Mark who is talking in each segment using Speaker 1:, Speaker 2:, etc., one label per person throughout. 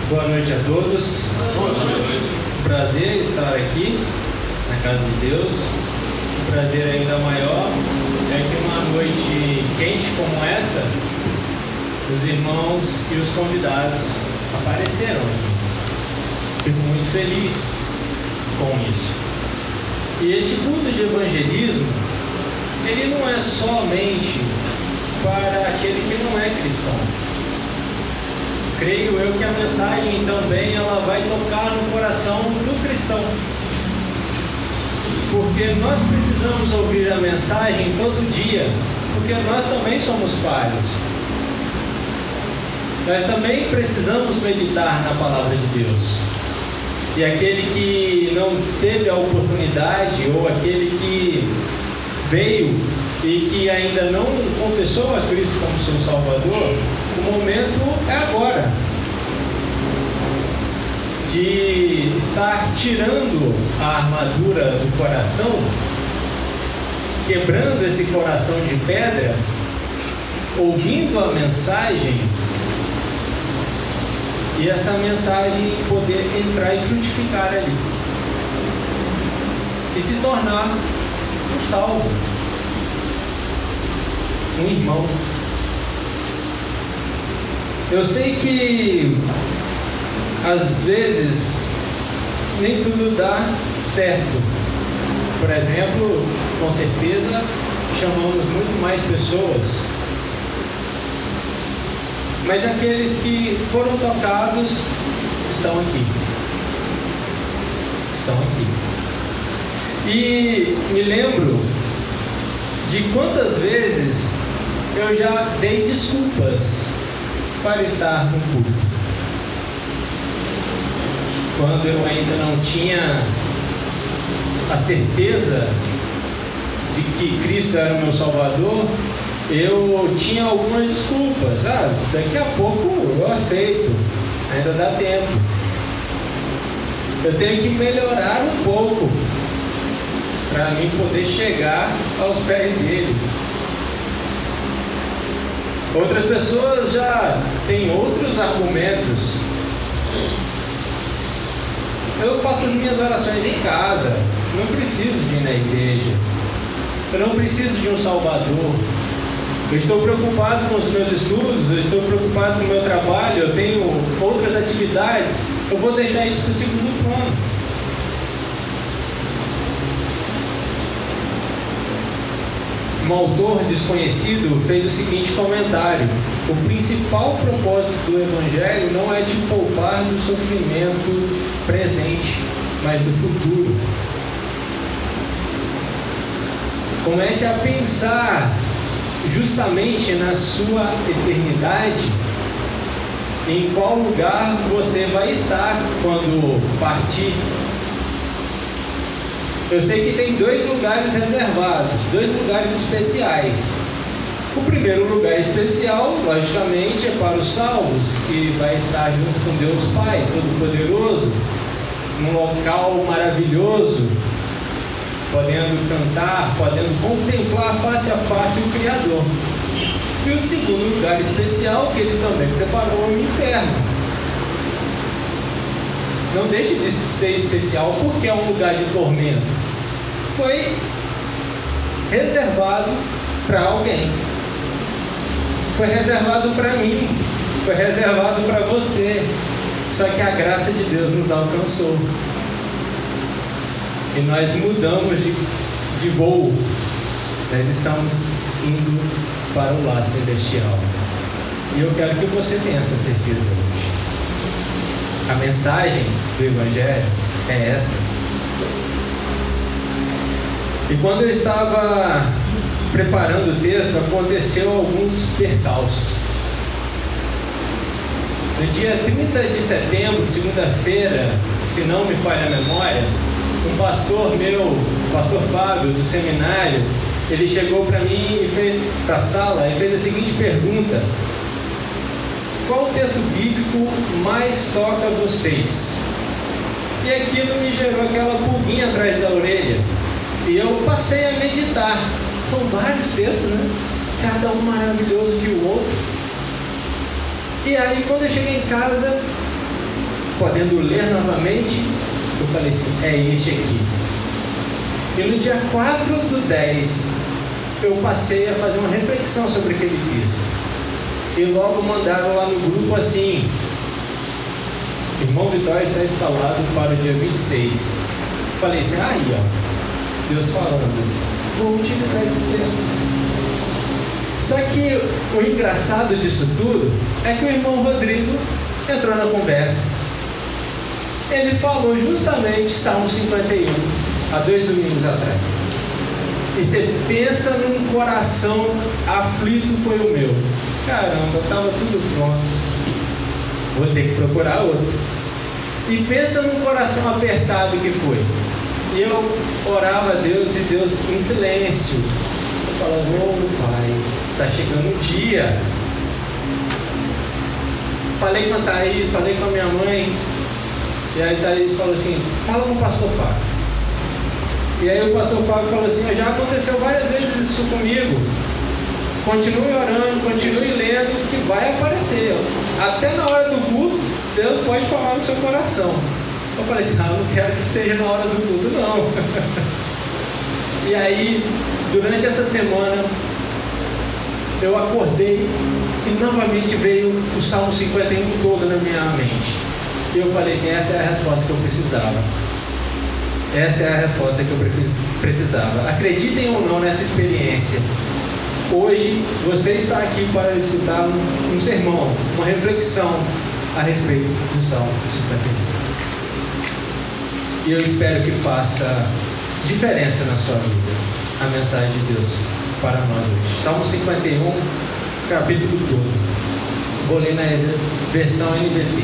Speaker 1: Boa noite a todos.
Speaker 2: Boa noite.
Speaker 1: Prazer estar aqui na casa de Deus. Um prazer ainda maior é que uma noite quente como esta, os irmãos e os convidados apareceram aqui. Fico muito feliz com isso. E este culto de evangelismo, ele não é somente para aquele que não é cristão. Creio eu que a mensagem também ela vai tocar no coração do cristão. Porque nós precisamos ouvir a mensagem todo dia, porque nós também somos falhos. Nós também precisamos meditar na palavra de Deus. E aquele que não teve a oportunidade, ou aquele que veio e que ainda não confessou a Cristo como seu Salvador, o momento é agora de estar tirando a armadura do coração, quebrando esse coração de pedra, ouvindo a mensagem, e essa mensagem poder entrar e frutificar ali e se tornar um salvo, um irmão. Eu sei que às vezes nem tudo dá certo. Por exemplo, com certeza chamamos muito mais pessoas, mas aqueles que foram tocados estão aqui. Estão aqui. E me lembro de quantas vezes eu já dei desculpas para estar no culto. Quando eu ainda não tinha a certeza de que Cristo era o meu Salvador, eu tinha algumas desculpas. Daqui a pouco eu aceito, ainda dá tempo. Eu tenho que melhorar um pouco para mim poder chegar aos pés dele. Outras pessoas já têm outros argumentos. Eu faço as minhas orações em casa, não preciso de ir na igreja, eu não preciso de um Salvador. Eu estou preocupado com os meus estudos, eu estou preocupado com o meu trabalho, eu tenho outras atividades, eu vou deixar isso para o segundo plano. Um autor desconhecido fez o seguinte comentário: o principal propósito do Evangelho não é te poupar do sofrimento presente, mas do futuro. Comece a pensar justamente na sua eternidade, em qual lugar você vai estar quando partir. Eu sei que tem 2 lugares reservados, 2 lugares especiais. O primeiro lugar especial, logicamente, é para os salvos, que vai estar junto com Deus Pai Todo-Poderoso, num local maravilhoso, podendo cantar, podendo contemplar face a face o Criador. E o segundo lugar especial, que ele também preparou, é o inferno. Não deixe de ser especial porque é um lugar de tormento. Foi reservado para alguém. Foi reservado para mim. Foi reservado para você. Só que a graça de Deus nos alcançou. E nós mudamos de voo. Nós estamos indo para o lar celestial. E eu quero que você tenha essa certeza hoje. A mensagem do Evangelho é esta. E quando eu estava preparando o texto, aconteceu alguns percalços. No dia 30 de setembro, segunda-feira, se não me falha a memória, um pastor meu, o pastor Fábio, do seminário, ele chegou para mim e fez para a sala e fez a seguinte pergunta: qual o texto bíblico mais toca vocês? E aquilo me gerou aquela pulguinha atrás da orelha. E eu passei a meditar. São vários textos, né? Cada um maravilhoso que o outro. E aí, quando eu cheguei em casa, podendo ler novamente, eu falei assim, é este aqui. E no dia 4/10, eu passei a fazer uma reflexão sobre aquele texto. E logo mandaram lá no grupo assim: irmão Vitória está escalado para o dia 26. Falei assim, aí ó, Deus falando, vou utilizar esse texto. Só que o engraçado disso tudo é que o irmão Rodrigo entrou na conversa. Ele falou justamente Salmo 51, há 2 domingos atrás. E você pensa num coração aflito, foi o meu. Caramba, estava tudo pronto, vou ter que procurar outro. E pensa num coração apertado que foi. E eu orava a Deus e Deus em silêncio. Eu falava, Pai, está chegando o dia. Falei com a Thaís, falei com a minha mãe. E aí a Thaís falou assim, fala com o pastor Fábio. E aí o pastor Fábio falou assim, já aconteceu várias vezes isso comigo. Continue orando, continue lendo, que vai aparecer. Até na hora do culto, Deus pode falar no seu coração. Eu falei assim, eu não quero que seja na hora do culto, não. E aí, durante essa semana, eu acordei e novamente veio o Salmo 51 todo na minha mente. E eu falei assim, essa é a resposta que eu precisava. Essa é a resposta que eu precisava. Acreditem ou não nessa experiência. Hoje você está aqui para escutar um sermão, uma reflexão a respeito do Salmo 51. E eu espero que faça diferença na sua vida a mensagem de Deus para nós hoje. Salmo 51, capítulo todo. Vou ler na versão NVT.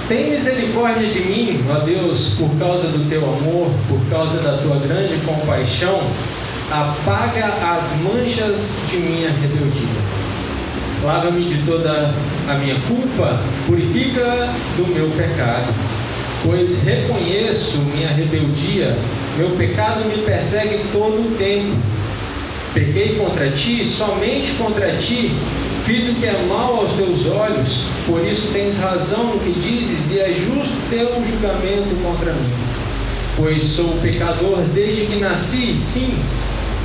Speaker 1: Tem misericórdia de mim, ó Deus, por causa do teu amor, por causa da tua grande compaixão. Apaga as manchas de minha rebeldia. Lava-me de toda a minha culpa, purifica do meu pecado. Pois reconheço minha rebeldia, meu pecado me persegue todo o tempo. Pequei contra ti, somente contra ti, fiz o que é mal aos teus olhos, por isso tens razão no que dizes, e é justo teu julgamento contra mim. Pois sou pecador desde que nasci, sim,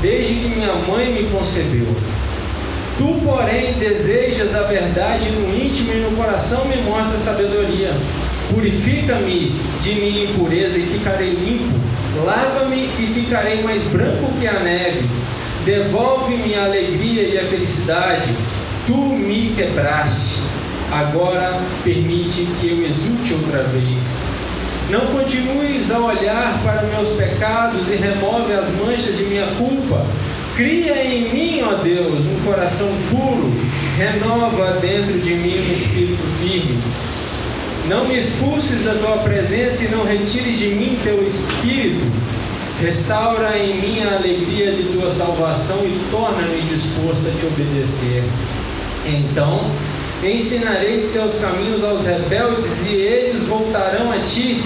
Speaker 1: desde que minha mãe me concebeu. Tu, porém, desejas a verdade no íntimo e no coração me mostra sabedoria. Purifica-me de minha impureza e ficarei limpo. Lava-me e ficarei mais branco que a neve. Devolve-me a alegria e a felicidade. Tu me quebraste. Agora permite que eu exulte outra vez. Não continues a olhar para meus pecados e remove as manchas de minha culpa. Cria em mim, ó Deus, um coração puro. Renova dentro de mim um espírito firme. Não me expulses da tua presença e não retires de mim teu espírito. Restaura em mim a alegria de tua salvação e torna-me disposto a te obedecer. Então ensinarei teus caminhos aos rebeldes e eles voltarão a ti.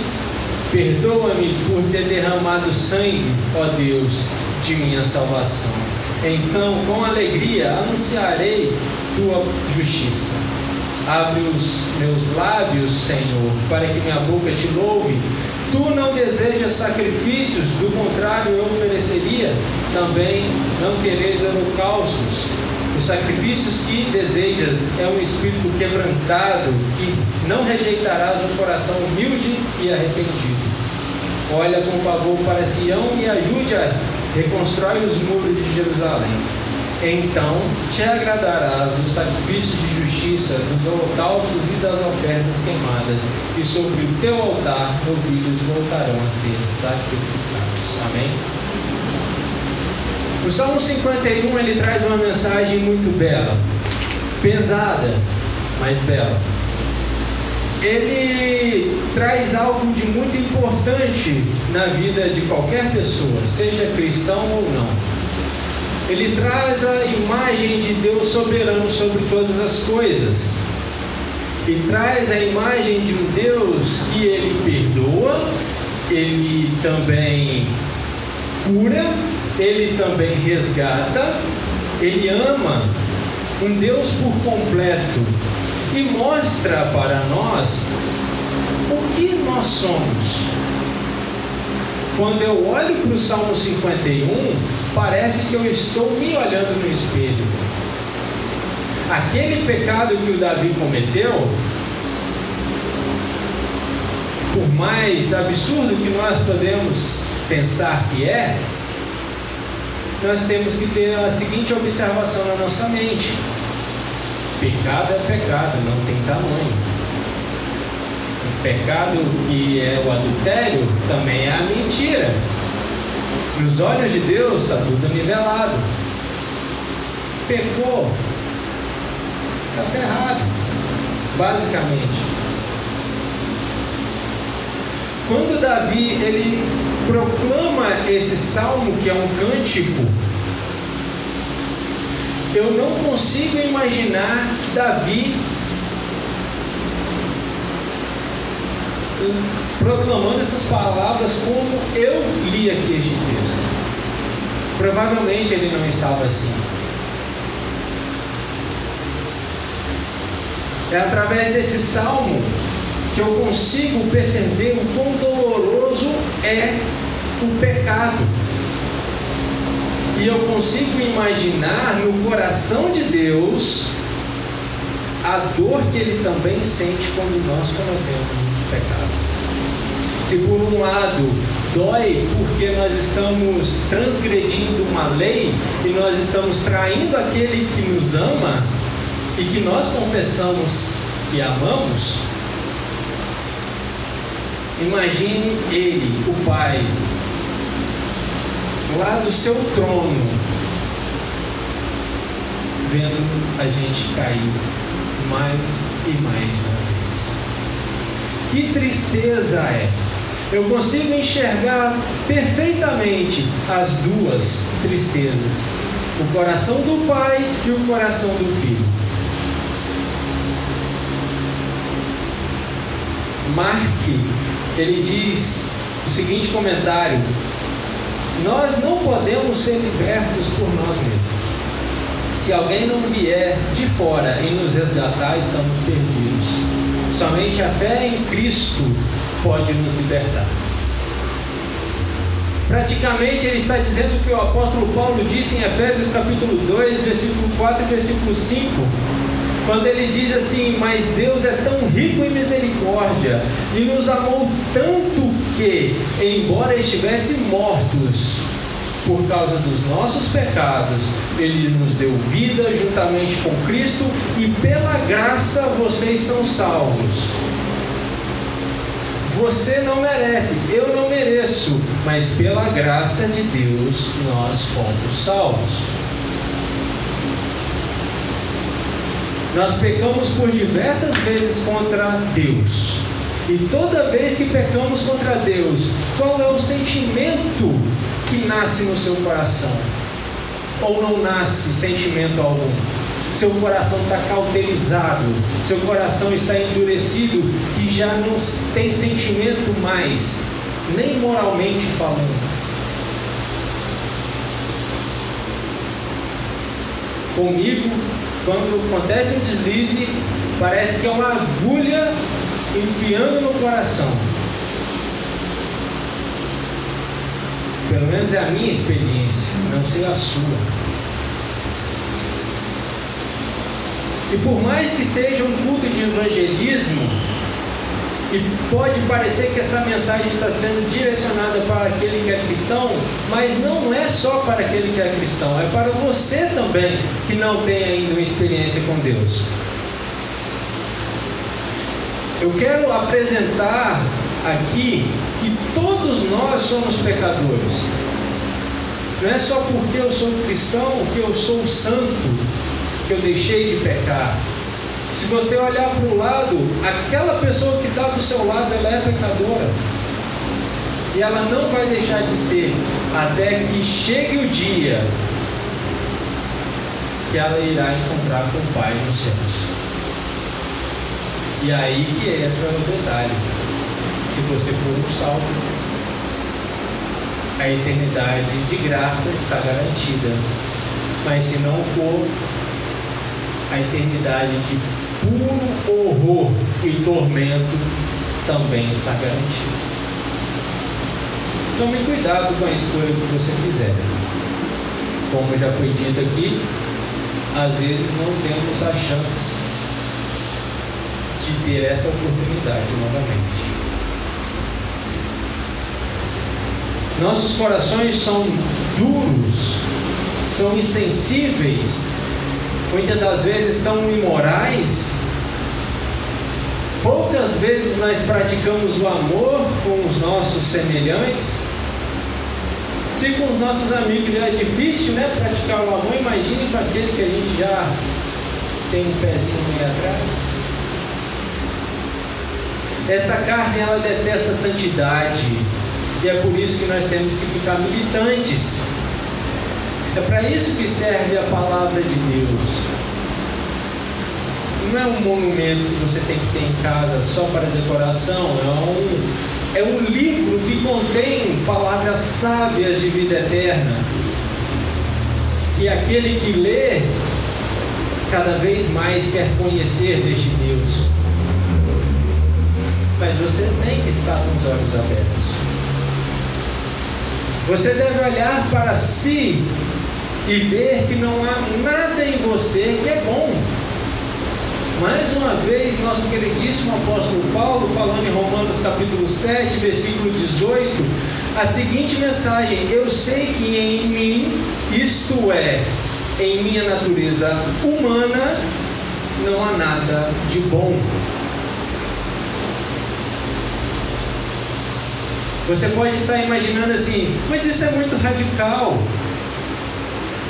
Speaker 1: Perdoa-me por ter derramado sangue, ó Deus, de minha salvação. Então, com alegria, anunciarei tua justiça. Abre os meus lábios, Senhor, para que minha boca te louve. Tu não desejas sacrifícios, do contrário eu ofereceria. Também não quereis holocaustos. Os sacrifícios que desejas é um espírito quebrantado, que não rejeitarás um coração humilde e arrependido. Olha com favor para Sião e ajude-a, reconstrói os muros de Jerusalém. Então te agradarás dos sacrifícios de justiça, dos holocaustos e das ofertas queimadas, e sobre o teu altar novilhos voltarão a ser sacrificados. Amém? O Salmo 51, ele traz uma mensagem muito bela, pesada, mas bela. Ele traz algo de muito importante na vida de qualquer pessoa, seja cristão ou não. Ele traz a imagem de Deus soberano sobre todas as coisas. E traz a imagem de um Deus que ele perdoa, ele também cura, ele também resgata, ele ama, um Deus por completo, e mostra para nós o que nós somos. Quando eu olho para o Salmo 51, parece que eu estou me olhando no espelho. Aquele pecado que o Davi cometeu, por mais absurdo que nós podemos pensar que é, nós temos que ter a seguinte observação na nossa mente: pecado é pecado, não tem tamanho. O pecado que é o adultério também é a mentira. Nos olhos de Deus está tudo nivelado. Pecou, está ferrado, basicamente. Quando Davi ele proclama esse salmo, que é um cântico, eu não consigo imaginar Davi proclamando essas palavras como eu li aqui este texto. Provavelmente ele não estava assim. É através desse salmo que eu consigo perceber o quão doloroso é o pecado. E eu consigo imaginar no coração de Deus a dor que Ele também sente quando nós cometemos um pecado. Se por um lado dói porque nós estamos transgredindo uma lei e nós estamos traindo aquele que nos ama e que nós confessamos que amamos, imagine Ele, o Pai, lá do seu trono, vendo a gente cair mais e mais uma vez. Que tristeza é! Eu consigo enxergar perfeitamente as duas tristezas: o coração do Pai e o coração do Filho. Mark, ele diz o seguinte comentário: nós não podemos ser libertos por nós mesmos. Se alguém não vier de fora e nos resgatar, estamos perdidos. Somente a fé em Cristo pode nos libertar. Praticamente ele está dizendo o que o apóstolo Paulo disse em Efésios capítulo 2, versículo 4 e versículo 5, quando ele diz assim: mas Deus é tão rico em misericórdia e nos amou tanto que, embora estivessem mortos por causa dos nossos pecados, Ele nos deu vida juntamente com Cristo, e pela graça vocês são salvos. Você não merece, eu não mereço, mas pela graça de Deus nós fomos salvos. Nós pecamos por diversas vezes contra Deus. E toda vez que pecamos contra Deus, qual é o sentimento que nasce no seu coração? Ou não nasce sentimento algum? Seu coração está cauterizado, seu coração está endurecido, que já não tem sentimento mais, nem moralmente falando. Comigo, quando acontece um deslize, parece que é uma agulha enfiando no coração. Pelo menos é a minha experiência, não sei a sua. E por mais que seja um culto de evangelismo, e pode parecer que essa mensagem está sendo direcionada para aquele que é cristão, mas não é só para aquele que é cristão, é para você também que não tem ainda uma experiência com Deus. Eu quero apresentar aqui que todos nós somos pecadores. Não é só porque eu sou cristão que eu sou santo, que eu deixei de pecar. Se você olhar para o lado, aquela pessoa que está do seu lado, ela é pecadora. E ela não vai deixar de ser, até que chegue o dia que ela irá encontrar com o Pai nos céus. E aí que entra o detalhe: se você for um salvo, a eternidade de graça está garantida. Mas se não for, a eternidade de puro horror e tormento também está garantido. Tome cuidado com a escolha que você fizer. Como já foi dito aqui, às vezes não temos a chance de ter essa oportunidade novamente. Nossos corações são duros, são insensíveis, muitas das vezes são imorais. Poucas vezes nós praticamos o amor com os nossos semelhantes. Se com os nossos amigos já é difícil, né, praticar o amor, imagine com aquele que a gente já tem um pezinho meio atrás. Essa carne, ela detesta a santidade, e é por isso que nós temos que ficar militantes. É para isso que serve a palavra de Deus. Não é um monumento que você tem que ter em casa só para decoração, é um livro que contém palavras sábias de vida eterna, que aquele que lê cada vez mais quer conhecer deste Deus. Mas você tem que estar com os olhos abertos. Você deve olhar para si e ver que não há nada em você que é bom. Mais uma vez, nosso queridíssimo apóstolo Paulo, falando em Romanos capítulo 7, versículo 18, a seguinte mensagem: eu sei que em mim, isto é, em minha natureza humana, não há nada de bom. Você pode estar imaginando assim, mas isso é muito radical.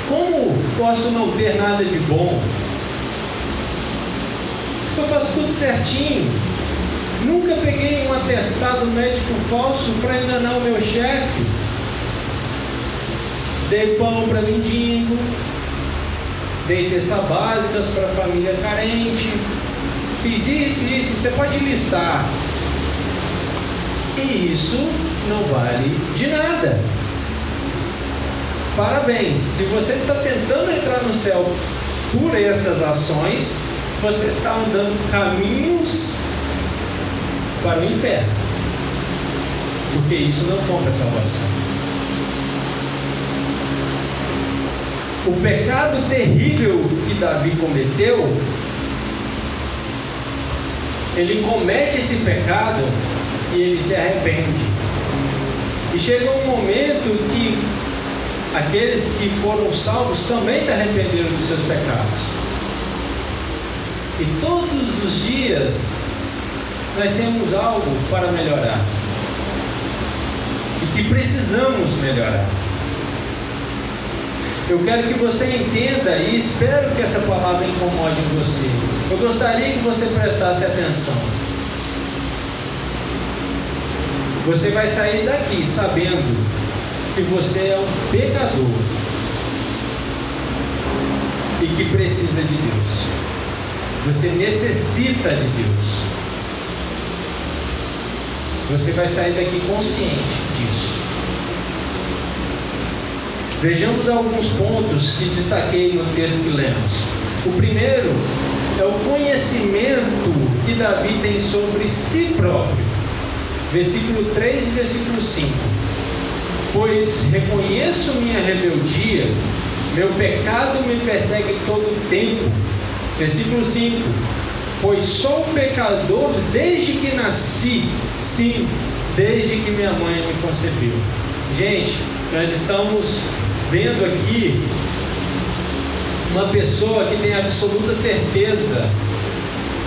Speaker 1: Como posso não ter nada de bom? Eu faço tudo certinho. Nunca peguei um atestado médico falso para enganar o meu chefe. Dei pão para mendigo. Dei cestas básicas para família carente. Fiz isso. Você pode listar. E isso não vale de nada. Parabéns. Se você está tentando entrar no céu por essas ações, você está andando caminhos para o inferno, porque isso não compra salvação. O pecado terrível que Davi cometeu, ele comete esse pecado e ele se arrepende. E chega um momento que aqueles que foram salvos também se arrependeram dos seus pecados. E todos os dias nós temos algo para melhorar e que precisamos melhorar. Eu quero que você entenda e espero que essa palavra incomode você. Eu gostaria que você prestasse atenção. Você vai sair daqui sabendo que você é um pecador e que precisa de Deus. Você necessita de Deus. Você vai sair daqui consciente disso. Vejamos alguns pontos que destaquei no texto que lemos. O primeiro é o conhecimento que Davi tem sobre si próprio. Versículo 3 e versículo 5. Pois reconheço minha rebeldia, meu pecado me persegue todo o tempo. Versículo 5. Pois sou pecador desde que nasci, sim, desde que minha mãe me concebeu. Gente, nós estamos vendo aqui uma pessoa que tem absoluta certeza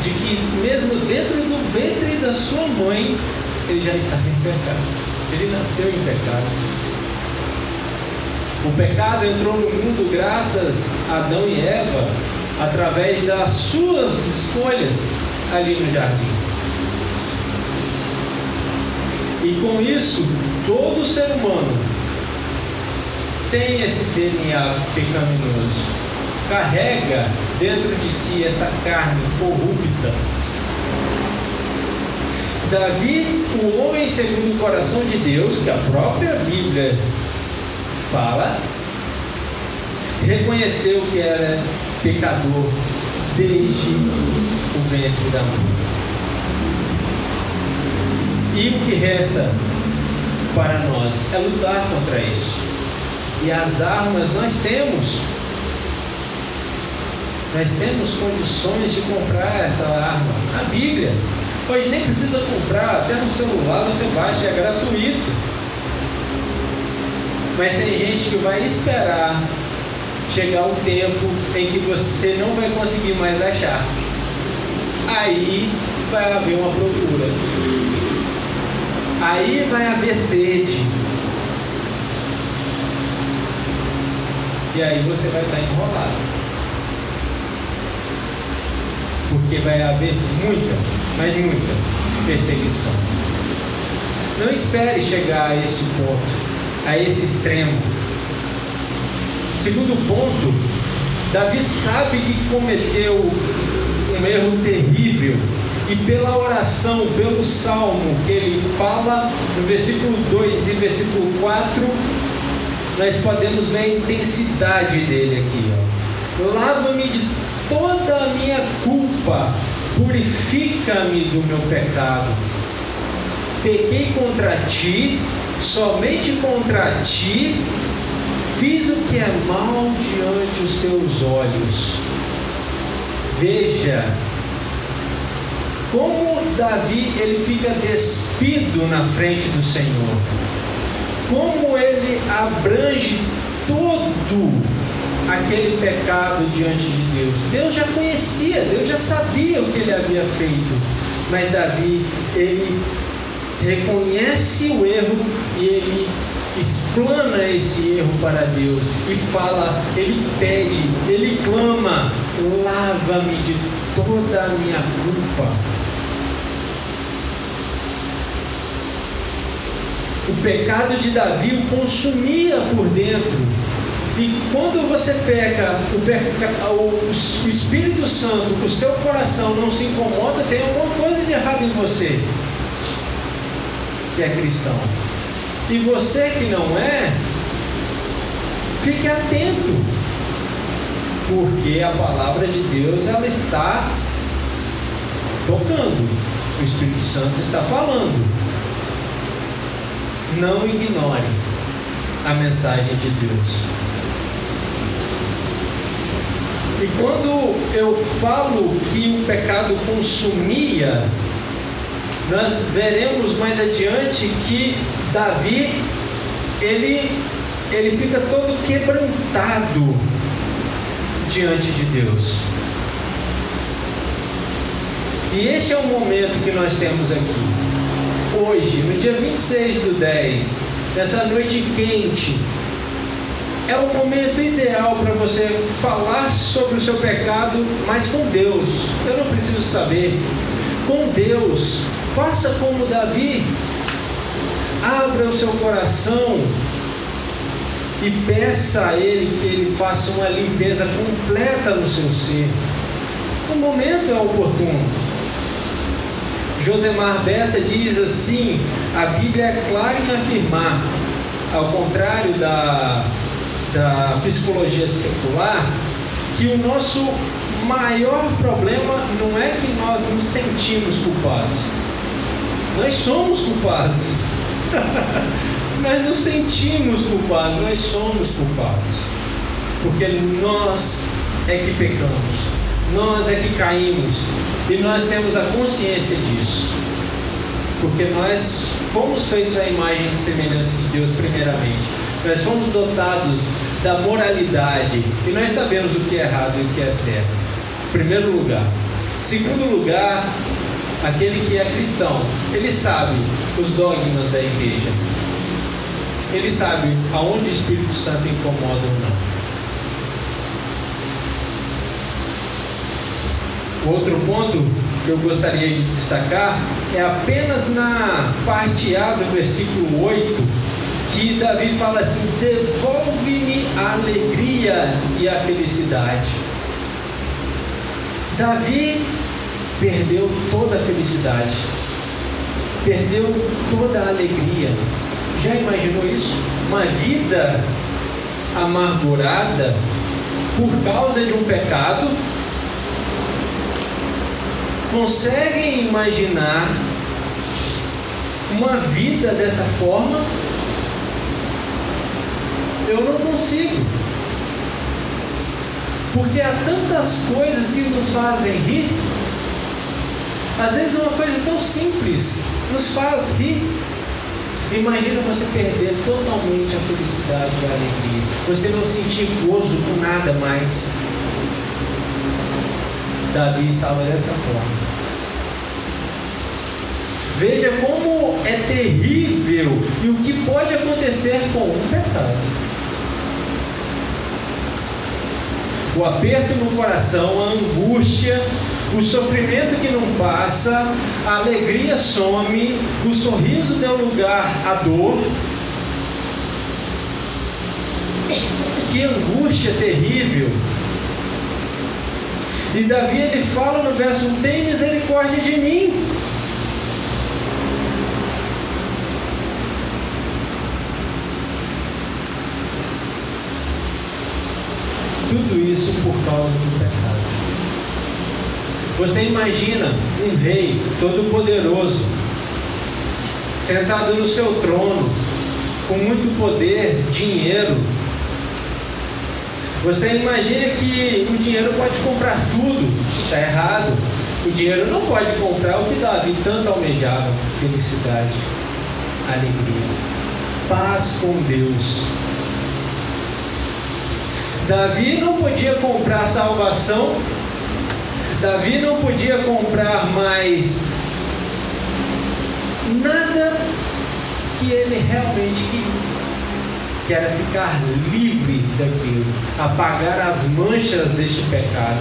Speaker 1: de que mesmo dentro do ventre da sua mãe, ele já estava em pecado. Ele nasceu em pecado. O pecado entrou no mundo graças a Adão e Eva, através das suas escolhas ali no jardim. E com isso, todo ser humano tem esse DNA pecaminoso, carrega dentro de si essa carne corrupta. Davi, o homem segundo o coração de Deus, que a própria Bíblia fala, reconheceu que era pecador desde o dentro da mão. E o que resta para nós é lutar contra isso. E as armas nós temos. Nós temos condições de comprar essa arma. A Bíblia. Hoje nem precisa comprar, até no celular você baixa, é gratuito. Mas tem gente que vai esperar chegar o tempo em que você não vai conseguir mais achar. Aí vai haver uma procura. Aí vai haver sede. E aí você vai estar enrolado. Porque vai haver muita, mas muita perseguição. Não espere chegar a esse ponto, a esse extremo. Segundo ponto, Davi sabe que cometeu um erro terrível. E pela oração, pelo salmo que ele fala no versículo 2 e versículo 4, nós podemos ver a intensidade dele aqui. Lava-me de toda a minha culpa, purifica-me do meu pecado. Pequei contra ti, somente contra ti, fiz o que é mal diante os teus olhos. Veja como Davi ele fica despido na frente do Senhor, como ele abrange todo aquele pecado diante de Deus. Deus já conhecia, Deus já sabia o que ele havia feito, mas Davi ele reconhece o erro e ele explana esse erro para Deus e fala, ele pede, ele clama, lava-me de toda a minha culpa. O pecado de Davi o consumia por dentro. E quando você peca, o Espírito Santo, o seu coração não se incomoda, tem alguma coisa de errado em você, que é cristão. E você que não é, fique atento, porque a palavra de Deus ela está tocando, o Espírito Santo está falando. Não ignore a mensagem de Deus. E quando eu falo que o pecado consumia, nós veremos mais adiante que Davi, ele fica todo quebrantado diante de Deus. E este é o momento que nós temos aqui. Hoje, no dia 26/10, nessa noite quente, é o momento ideal para você falar sobre o seu pecado, mas com Deus. Eu não preciso saber. Com Deus. Faça como Davi. Abra o seu coração e peça a Ele que Ele faça uma limpeza completa no seu ser. O momento é oportuno. Josemar Bessa diz assim: a Bíblia é clara em afirmar, ao contrário da psicologia secular, que o nosso maior problema não é que nós nos sentimos culpados. Nós somos culpados. Nós nos sentimos culpados, nós somos culpados. Porque nós é que pecamos, nós é que caímos, e nós temos a consciência disso. Porque nós fomos feitos à imagem e semelhança de Deus primeiramente. Nós fomos dotados da moralidade e nós sabemos o que é errado e o que é certo. Primeiro lugar. Segundo lugar, aquele que é cristão, ele sabe os dogmas da igreja. Ele sabe aonde o Espírito Santo incomoda ou não. Outro ponto que eu gostaria de destacar é apenas na parte A do versículo 8, que Davi fala assim: devolve-me a alegria e a felicidade. Davi perdeu toda a felicidade, perdeu toda a alegria. Já imaginou isso? Uma vida amargurada por causa de um pecado. conseguem imaginar uma vida dessa forma? Eu não consigo. Porque há tantas coisas que nos fazem rir. Às vezes uma coisa tão simples nos faz rir. Imagina você perder totalmente a felicidade e a alegria. Você não sentir gozo com nada mais. Davi estava dessa forma. Veja como é terrível e o que pode acontecer com um pecado. O aperto no coração, a angústia, o sofrimento que não passa, a alegria some, o sorriso dá lugar à dor. Que angústia terrível! E Davi ele fala no verso 1: tem misericórdia de mim. Tudo isso por causa do pecado. Você imagina um rei todo-poderoso, sentado no seu trono, com muito poder, dinheiro. Você imagina que o dinheiro pode comprar tudo. Está errado. O dinheiro não pode comprar o que Davi tanto almejava: felicidade, alegria, paz com Deus. Davi não podia comprar salvação. Davi não podia comprar mais nada que ele realmente queria, que era ficar livre daquilo, apagar as manchas deste pecado.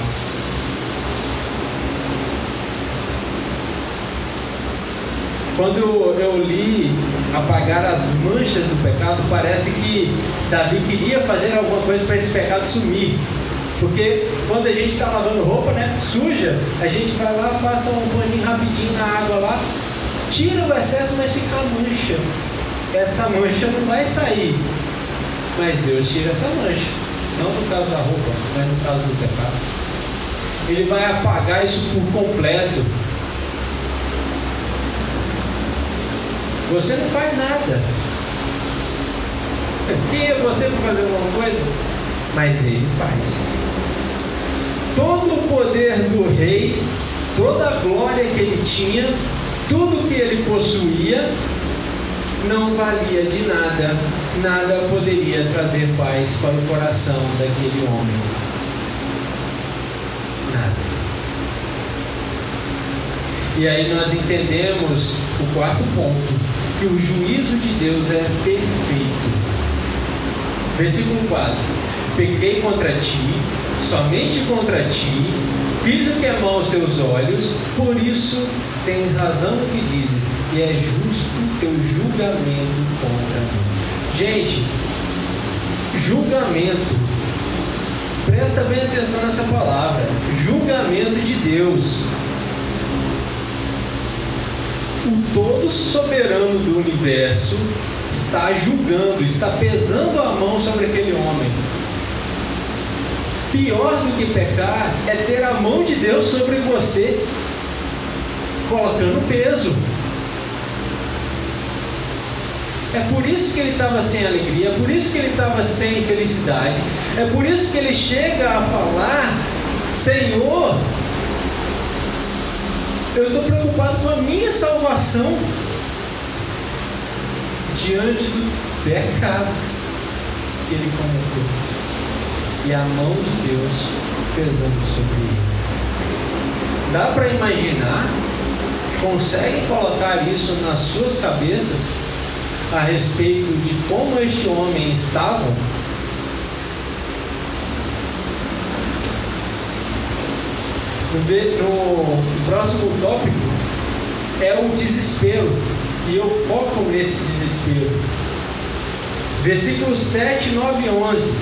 Speaker 1: Quando eu li apagar as manchas do pecado, parece que Davi queria fazer alguma coisa para esse pecado sumir. Porque quando a gente está lavando roupa, né, suja, a gente vai lá, passa um paninho rapidinho na água lá, tira o excesso, mas fica a mancha. Essa mancha não vai sair. Mas Deus tira essa mancha. Não no caso da roupa, mas no caso do pecado. Ele vai apagar isso por completo. Você não faz nada. Quem é você para fazer alguma coisa? Mas ele faz. Todo o poder do rei, toda a glória que ele tinha, tudo que ele possuía, não valia de nada. Nada poderia trazer paz para o coração daquele homem. Nada. E aí nós entendemos o quarto ponto, que o juízo de Deus é perfeito. Versículo 4: pequei contra ti, somente contra ti, fiz o que é mau aos teus olhos, por isso tens razão no que dizes, e é justo o teu julgamento contra mim. Gente, julgamento, presta bem atenção nessa palavra, julgamento de Deus. O todo soberano do universo está julgando, está pesando a mão sobre aquele homem. Pior do que pecar é ter a mão de Deus sobre você, colocando peso. É por isso que ele estava sem alegria, é por isso que ele estava sem felicidade, é por isso que ele chega a falar: Senhor, eu estou preocupado com a minha salvação diante do pecado que ele cometeu. E a mão de Deus pesando sobre ele. Dá para imaginar? Consegue colocar isso nas suas cabeças a respeito de como este homem estava? No próximo tópico é o desespero, e eu foco nesse desespero. Versículos 7, 9 e 11.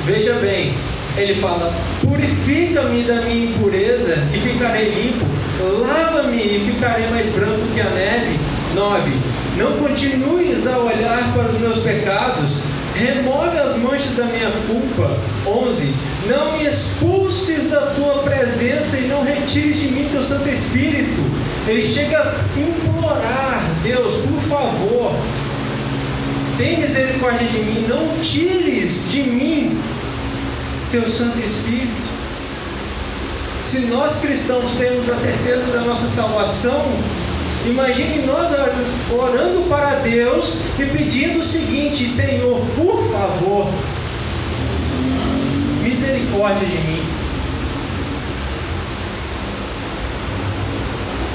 Speaker 1: Veja bem, ele fala: purifica-me da minha impureza e ficarei limpo, lava-me e ficarei mais branco que a neve. 9. Não continues a olhar para os meus pecados, remove as manchas da minha culpa. 11. Não me expulses da tua presença e não retires de mim teu Santo Espírito. Ele chega a implorar: Deus, por favor, tem misericórdia de mim, não tires de mim teu Santo Espírito. Se nós cristãos temos a certeza da nossa salvação, imagine nós orando para Deus e pedindo o seguinte: Senhor, por favor, misericórdia de mim.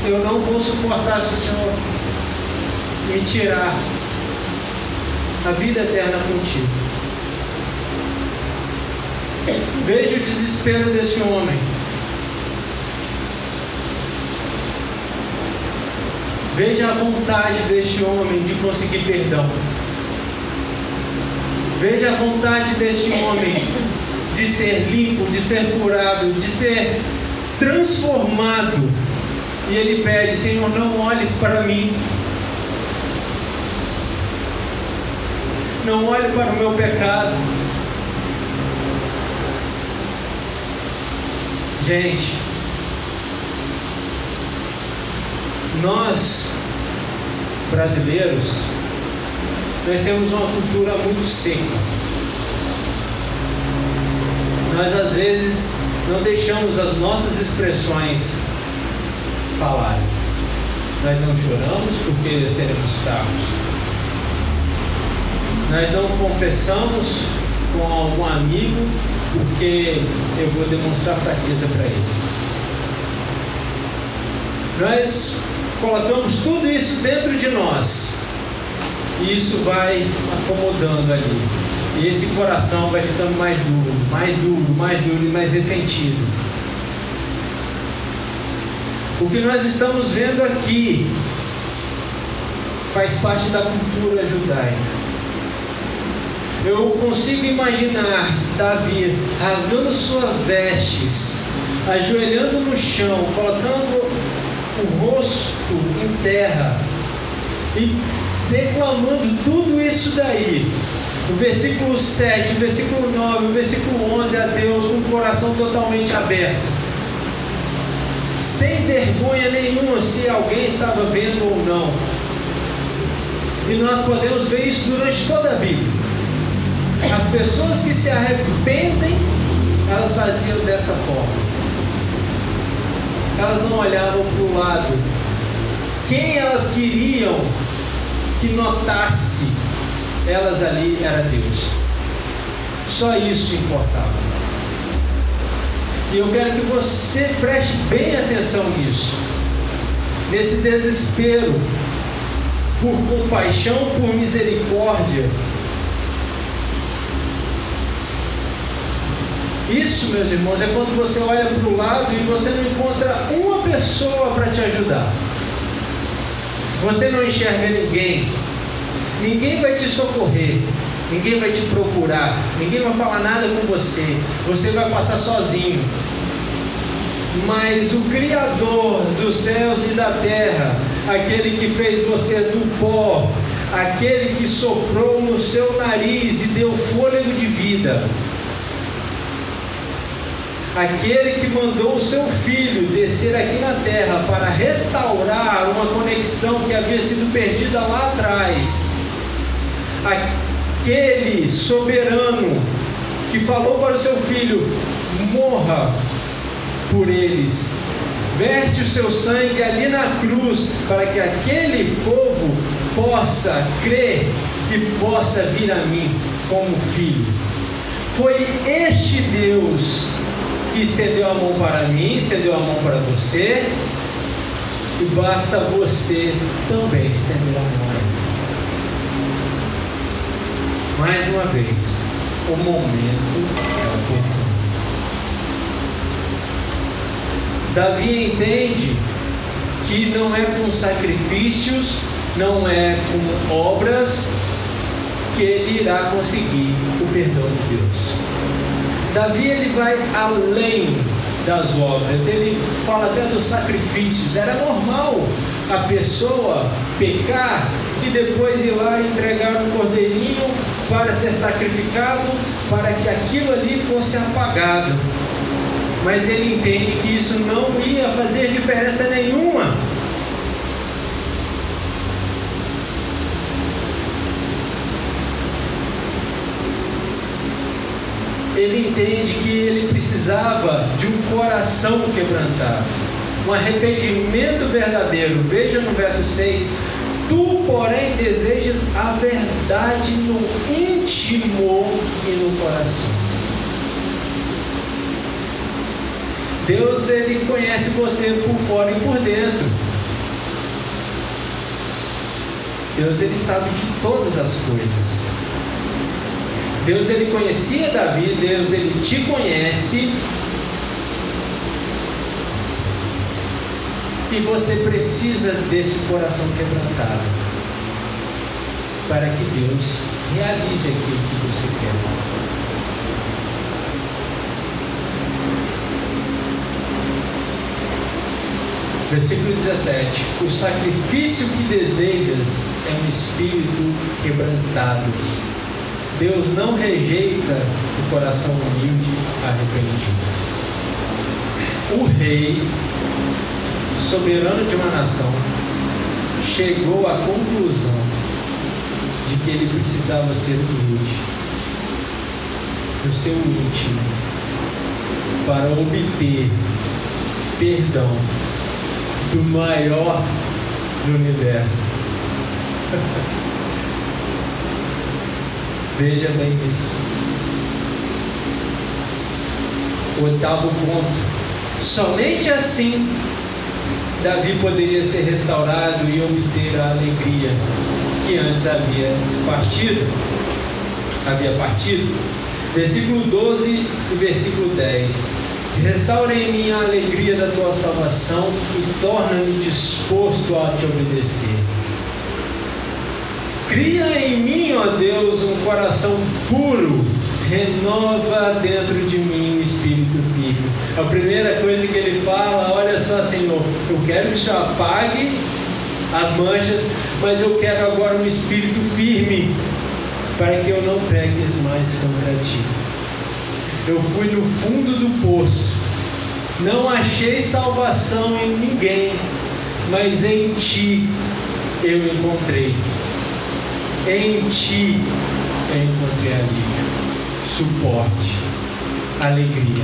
Speaker 1: Eu não vou suportar se o Senhor me tirar a vida eterna contigo. Veja o desespero desse homem. Veja a vontade deste homem de conseguir perdão. Veja a vontade deste homem de ser limpo, de ser curado, de ser transformado. E ele pede: Senhor, não olhes para mim. Não olhe para o meu pecado. Gente, nós, brasileiros, nós temos uma cultura muito seca. Nós, às vezes, não deixamos as nossas expressões falarem. Nós não choramos porque seremos fracos. Nós não confessamos com algum amigo porque eu vou demonstrar fraqueza para ele. Nós colocamos tudo isso dentro de nós e isso vai acomodando ali, e esse coração vai ficando mais duro e mais ressentido. O que nós estamos vendo aqui faz parte da cultura judaica. Eu consigo imaginar Davi rasgando suas vestes, ajoelhando no chão, colocando o rosto em terra e declamando tudo isso daí. O versículo 7, o versículo 9, o versículo 11 a Deus, com o coração totalmente aberto, sem vergonha nenhuma se alguém estava vendo ou não. E nós podemos ver isso durante toda a Bíblia. As pessoas que se arrependem, elas faziam desta forma. Elas não olhavam para o lado. Quem elas queriam que notasse elas ali era Deus. Só isso importava. E eu quero que você preste bem atenção nisso. Nesse desespero por compaixão, por misericórdia. Isso, meus irmãos, é quando você olha para o lado e você não encontra uma pessoa para te ajudar. Você não enxerga ninguém. Ninguém vai te socorrer. Ninguém vai te procurar. Ninguém vai falar nada com você. Você vai passar sozinho. Mas o Criador dos céus e da terra, aquele que fez você do pó, aquele que soprou no seu nariz e deu fôlego de vida, aquele que mandou o seu Filho descer aqui na terra para restaurar uma conexão que havia sido perdida lá atrás, aquele soberano que falou para o seu Filho: morra por eles, verte o seu sangue ali na cruz, para que aquele povo possa crer e possa vir a mim como filho. Foi este Deus que estendeu a mão para mim, estendeu a mão para você, e basta você também estender a mão a ele. Mais uma vez, o momento é oportuno. Davi entende que não é com sacrifícios, não é com obras que ele irá conseguir o perdão de Deus. Davi, ele vai além das obras, ele fala até dos sacrifícios. Era normal a pessoa pecar e depois ir lá entregar um cordeirinho para ser sacrificado, para que aquilo ali fosse apagado. Mas ele entende que isso não ia fazer diferença nenhuma. Ele entende que ele precisava de um coração quebrantado, um arrependimento verdadeiro. Veja no verso 6: tu, porém, desejas a verdade no íntimo e no coração. Deus, ele conhece você por fora e por dentro. Deus, ele sabe de todas as coisas. Deus, ele conhecia Davi. Deus, ele te conhece. E você precisa desse coração quebrantado para que Deus realize aquilo que você quer. Versículo 17: o sacrifício que desejas é um espírito quebrantado. Deus não rejeita o coração humilde arrependido. O rei, soberano de uma nação, chegou à conclusão de que ele precisava ser humilde no seu íntimo para obter perdão do maior do universo. Veja bem isso. O 8º ponto: somente assim Davi poderia ser restaurado e obter a alegria que antes havia partido. Versículo 12 e versículo 10: restaura em mim a alegria da tua salvação e torna-me disposto a te obedecer. Cria em mim, ó Deus, um coração puro, renova dentro de mim um espírito firme. A primeira coisa que ele fala: olha só, Senhor, eu quero que o Senhor apague as manchas, mas eu quero agora um espírito firme, para que eu não peques mais contra ti. Eu fui no fundo do poço, não achei salvação em ninguém, mas em ti eu encontrei. Em ti eu encontrei alívio, suporte, alegria,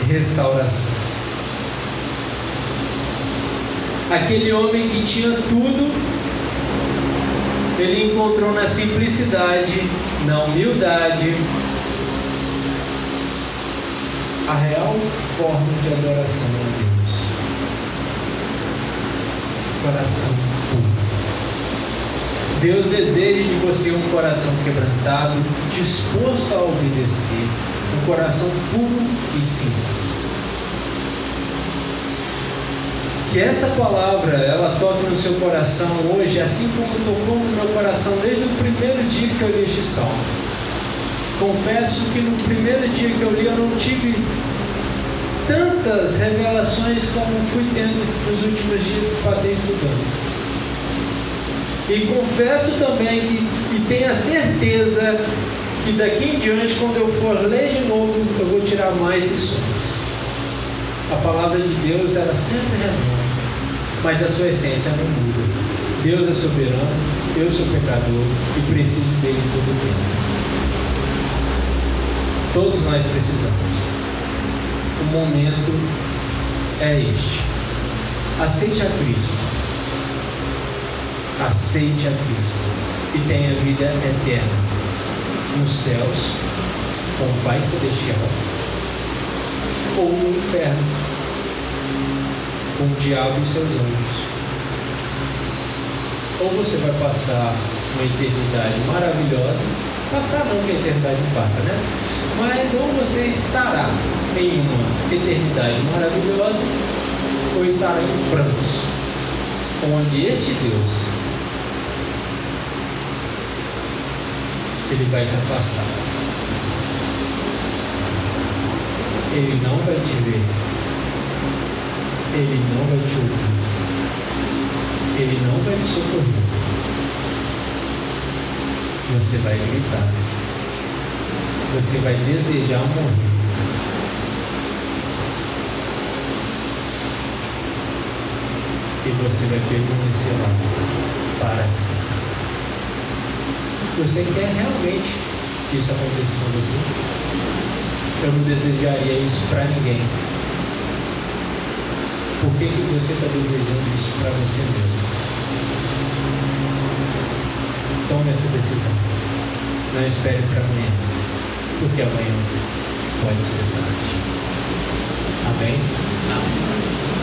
Speaker 1: restauração. Aquele homem que tinha tudo, ele encontrou na simplicidade, na humildade, a real forma de adoração a Deus. Coração puro. Deus deseja de você um coração quebrantado, disposto a obedecer, um coração puro e simples. Que essa palavra, ela toque no seu coração hoje, assim como tocou no meu coração desde o primeiro dia que eu li este salmo. Confesso que no primeiro dia que eu li, eu não tive tantas revelações como fui tendo nos últimos dias que passei estudando. E confesso também que tenho a certeza que daqui em diante, quando eu for ler de novo, eu vou tirar mais lições. A palavra de Deus, ela sempre renova, mas a sua essência não muda. Deus é soberano, eu sou pecador e preciso dele todo o tempo. Todos nós precisamos. O momento é este. Aceite a Cristo. Aceite a Cristo e tenha vida eterna nos céus com o Pai Celestial, ou no inferno com o diabo e seus anjos. Ou você vai passar uma eternidade maravilhosa, passar não, que a eternidade não passa, né? Mas ou você estará em uma eternidade maravilhosa, ou estará em prantos, onde este Deus, ele vai se afastar. Ele não vai te ver. Ele não vai te ouvir. Ele não vai te socorrer. você vai gritar, você vai desejar morrer. E você vai permanecer lá para sempre. Você quer realmente que isso aconteça com você? Eu não desejaria isso para ninguém. Por que você está desejando isso para você mesmo? Tome essa decisão. Não espere para amanhã, porque amanhã pode ser tarde. Amém? Amém.